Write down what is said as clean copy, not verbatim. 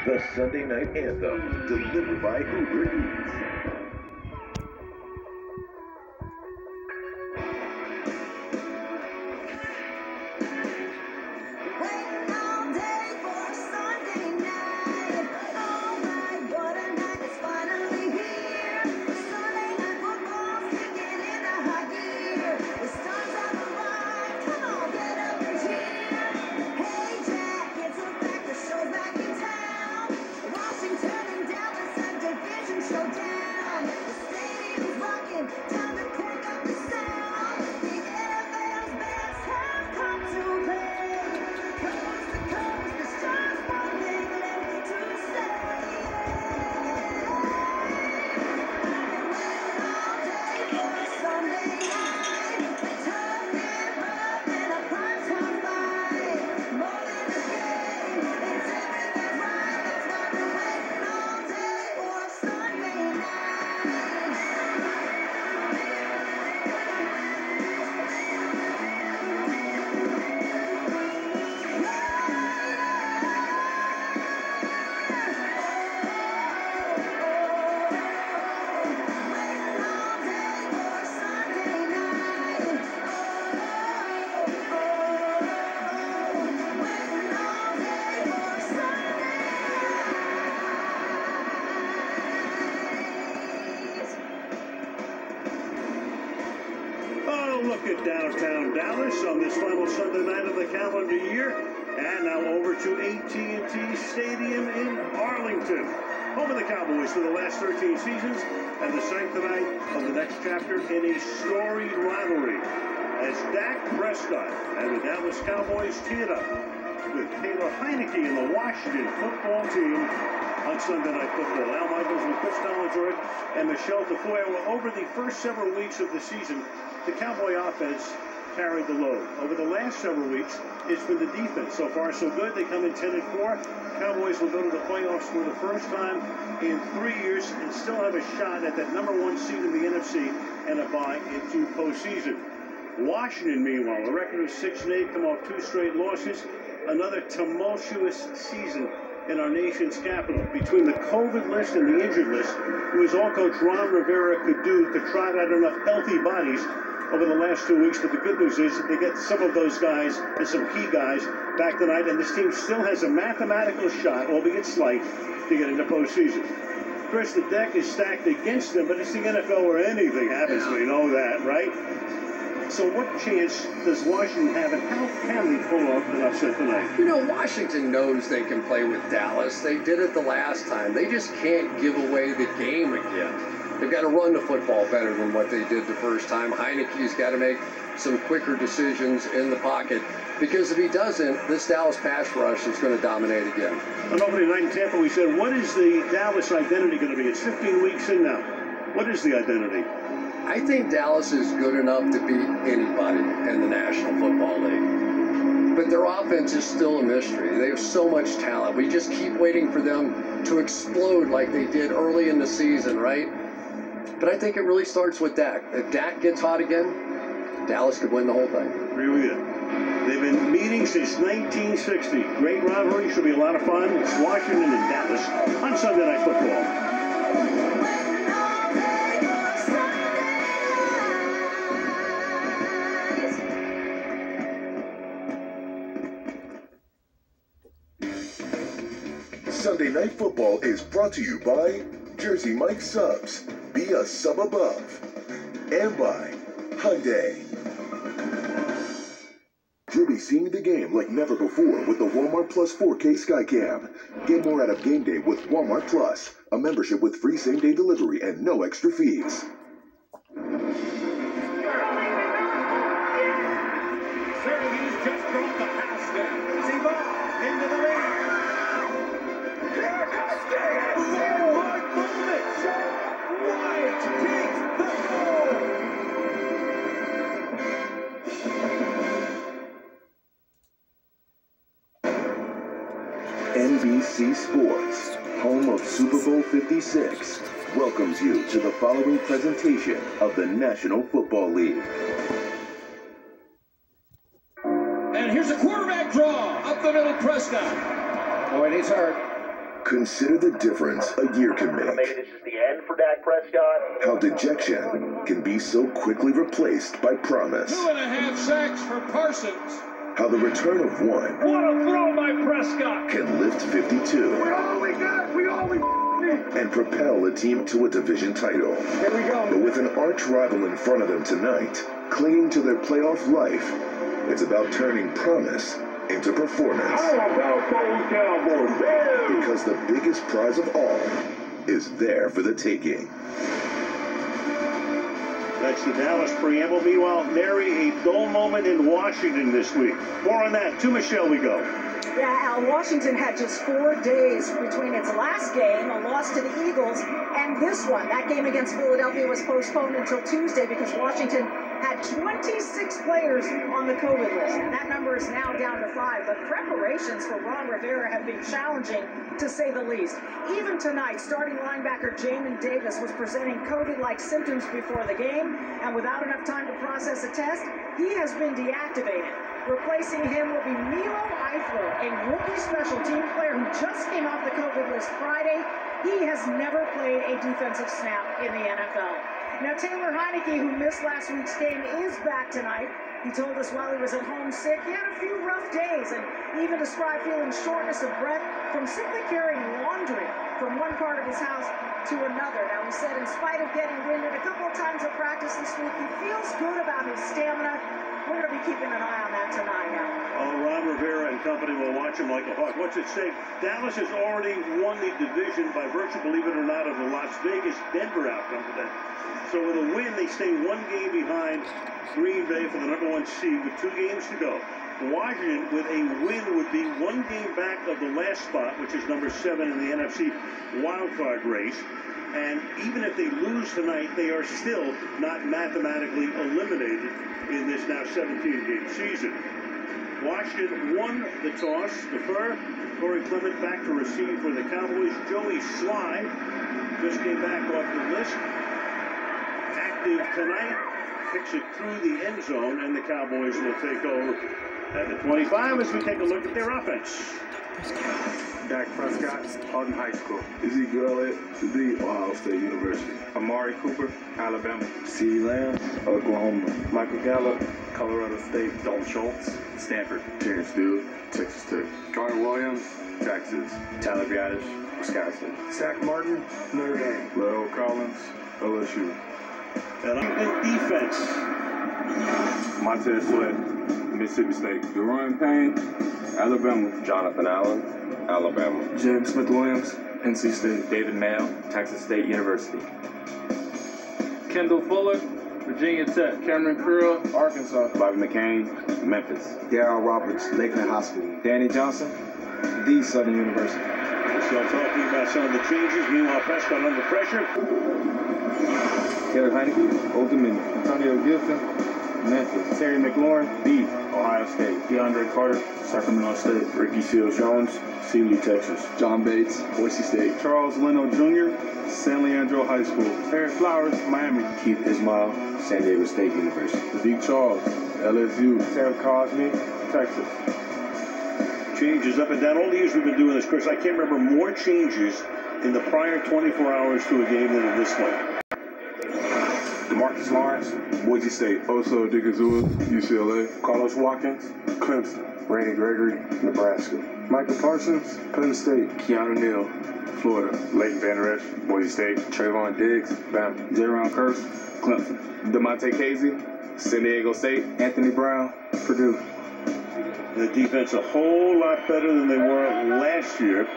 the Sunday night anthem, delivered by Uber Eats. Look at downtown Dallas on this final Sunday night of the calendar year. And now over to AT&T Stadium in Arlington. Home of the Cowboys for the last 13 seasons, and the site tonight of the next chapter in a storied rivalry as Dak Prescott and the Dallas Cowboys teamed up with Taylor Heineke and the Washington football team on Sunday Night Football. Al Michaels and Chris Collinsworth and Michelle Tafoya. Well, over the first several weeks of the season, the Cowboy offense carried the load. Over the last several weeks, it's been the defense. So far, so good. They come in 10-4. Cowboys will go to the playoffs for the first time in 3 years and still have a shot at that #1 seed in the NFC and a bye into postseason. Washington, meanwhile, a record of 6-8, come off 2 straight losses. Another tumultuous season in our nation's capital. Between the COVID list and the injured list, it was all Coach Ron Rivera could do to trot out enough healthy bodies over the last 2 weeks. But the good news is that they get some of those guys and some key guys back tonight, and this team still has a mathematical shot, albeit slight, to get into postseason. Chris, the deck is stacked against them, but it's the NFL where anything happens. We know that, right? So what chance does Washington have, and how can they pull off an upset tonight? You know, Washington knows they can play with Dallas. They did it the last time. They just can't give away the game again. They've got to run the football better than what they did the first time. Heineke's got to make some quicker decisions in the pocket, because if he doesn't, this Dallas pass rush is going to dominate again. On opening night in Tampa, we said, what is the Dallas identity going to be? It's 15 weeks in now. What is the identity? I think Dallas is good enough to beat anybody in the National Football League. But their offense is still a mystery. They have so much talent. We just keep waiting for them to explode like they did early in the season, right? But I think it really starts with Dak. If Dak gets hot again, Dallas could win the whole thing. Agree with you. They've been meeting since 1960. Great rivalry. Should be a lot of fun. It's Washington and Dallas on Sunday Night Football. Sunday Night Football is brought to you by Jersey Mike Subs. Be a sub above. And by Hyundai. You'll be seeing the game like never before with the Walmart Plus 4K Skycam. Get more out of game day with Walmart Plus, a membership with free same-day delivery and no extra fees. Syracuse just brought the pass down. Zebo into the lead. Landmark moment. Wyatt takes the ball. NBC Sports, home of Super Bowl 56, welcomes you to the following presentation of the National Football League. And here's a quarterback draw. Up the middle, Prescott. Oh, and he's hurt. Consider the difference a year can make. Maybe this is the end for Dak Prescott. How dejection can be so quickly replaced by promise. 2.5 sacks for Parsons. How the return of one What a throw by Prescott. can lift 52. We're all we got. We all we need. And propel a team to a division title. Here we go. But with an arch rival in front of them tonight, clinging to their playoff life, it's about turning promise into performance. How about those Cowboys? Yeah. Because the biggest prize of all is there for the taking. That's the Dallas preamble. Meanwhile, nary a dull moment in Washington this week. More on that. To Michelle we go. Yeah, Al, Washington had just 4 days between its last game, a loss to the Eagles, and this one. That game against Philadelphia was postponed until Tuesday because Washington had 26 players on the COVID list, and that number is now down to 5. But preparations for Ron Rivera have been challenging, to say the least. Even tonight, starting linebacker Jamin Davis was presenting COVID-like symptoms before the game, and without enough time to process a test, he has been deactivated. Replacing him will be Milo Eifler, a rookie special team player who just came off the COVID list Friday. He has never played a defensive snap in the NFL. Now, Taylor Heineke, who missed last week's game, is back tonight. He told us while he was at home sick, he had a few rough days and even described feeling shortness of breath from simply carrying laundry from one part of his house to another. Now, he said in spite of getting winded a couple of times at practice this week, he feels good about his stamina. We're going to be keeping an eye on that tonight now. Oh, Ron Rivera and company will watch him like a hawk. What's at stake? Dallas has already won the division by virtue, believe it or not, of the Las Vegas-Denver outcome today. So with a win, they stay 1 game behind Green Bay for the #1 seed with 2 games to go. Washington, with a win, would be 1 game back of the last spot, which is number 7 in the NFC wildcard race. And even if they lose tonight, they are still not mathematically eliminated in this now 17-game season. Washington won the toss. Defer. Corey Clement back to receive for the Cowboys. Joey Sly just came back off the list. Active tonight. Kicks it through the end zone, and the Cowboys will take over at the 25 as we take a look at their offense. Dak Prescott, Houghton High School. Ezekiel Elliott, Ohio State University. Amari Cooper, Alabama. C. Lamb, Oklahoma. Michael Gallup, Colorado State. Dalton Schultz, Stanford. Terrence Steele, Texas Tech. Garner Williams, Texas. Tyler Biadasz, Wisconsin. Zach Martin, Notre Dame. Leo Collins, LSU. And defense. Montez Sweat, Mississippi State. Deron Payne, Alabama. Jonathan Allen, Alabama. James Smith-Williams, NC State. David Mayo, Texas State University. Kendall Fuller, Virginia Tech. Cameron Curl, Arkansas. Bobby McCain, Memphis. Darryl Roberts, Lakeland High School. Danny Johnson, the Southern University. So talking about some of the changes. Meanwhile, Prescott under pressure. Taylor Heineke, Old Dominion. Antonio Gibson, Memphis. Terry McLaurin, D. Ohio State. DeAndre Carter, Sacramento State. Ricky Seals-Jones, Sealy, Texas. John Bates, Boise State. Charles Leno Jr., San Leandro High School. Eric Flowers, Miami. Keith Ismail, San Diego State University. Zeke Charles, LSU. Sarah Cosme, Texas. Changes up and down. All the years we've been doing this, Chris, I can't remember more changes in the prior 24 hours to a game than in this one. DeMarcus Lawrence, Boise State. Oso Dikazua, UCLA. Carlos Watkins, Clemson. Randy Gregory, Nebraska. Michael Parsons, Penn State. Keanu Neal, Florida. Leighton Vander Esch, Boise State. Trayvon Diggs, Bama. Jaron Kearse, Clemson. DeMonte Casey, San Diego State. Anthony Brown, Purdue. The defense a whole lot better than they were last year.